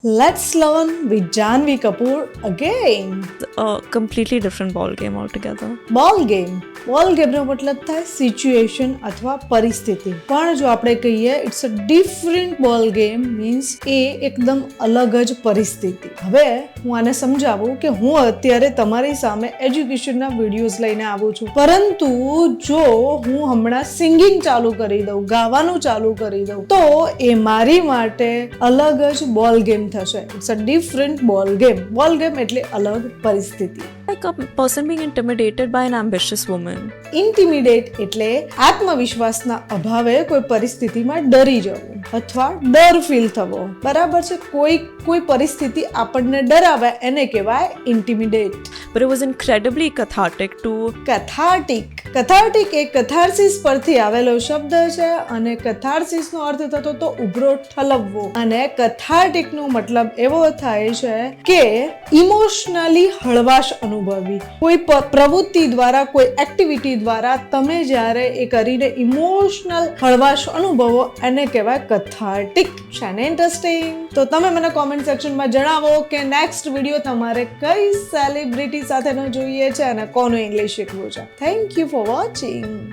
Let's learn with Janvi Kapoor again. A completely different ball game altogether. બોલ ગેમનો મતલબ થાય situation અથવા પરિસ્થિતિ. પણ જો આપણે કહીએ it's a different ball game means એ એકદમ અલગ જ પરિસ્થિતિ. હવે હું આને સમજાવું કે હું અત્યારે તમારી સામે એજ્યુકેશનના વિડીયોઝ લઈને આવું છું, પરંતુ જો હું હમણાં સિંગિંગ ચાલુ કરી દઉં, ગાવાનું ચાલુ કરી દઉં, તો એ મારી માટે અલગ જ બોલ ગેમ થશે. It's a different ball game. Ball game એટલે અલગ પરિસ્થિતિ. Like a person being intimidated by an ambitious woman. ઇન્ટિમિડેટ એટલે આત્મવિશ્વાસના અભાવે કોઈ પરિસ્થિતિમાં ડરી જવું અથવા ડર ફીલ થવો. બરાબર છે? કોઈ પરિસ્થિતિ આપણને ડરાવે એને કહેવાય ઇન્ટિમિડેટ. But it was incredibly cathartic to કથાર્ટિક એ કથાર્સિસ પરથી આવેલો શબ્દ છે અને કથાર્સિસ નો અર્થ થતો તો ઉભરો ઠલવવો, અને કથાર્ટિક નો મતલબ એવો થાય છે કે ઇમોશનલી હળવાશ અનુભવવી. કોઈ પ્રવૃત્તિ દ્વારા, કોઈ એક્ટિવિટી દ્વારા તમે જ્યારે એ કરીને ઇમોશનલ હળવાશ અનુભવો એને કહેવાય કથાર્ટિક. છે ને ઇન્ટરેસ્ટિંગ? તો તમે મને કોમેન્ટ સેક્શનમાં જણાવો કે નેક્સ્ટ વિડીયો તમારે કઈ સેલિબ્રિટી સાથેનો જોઈએ છે અને કોનું ઇંગ્લિશ શીખવું છે. Thank you for watching.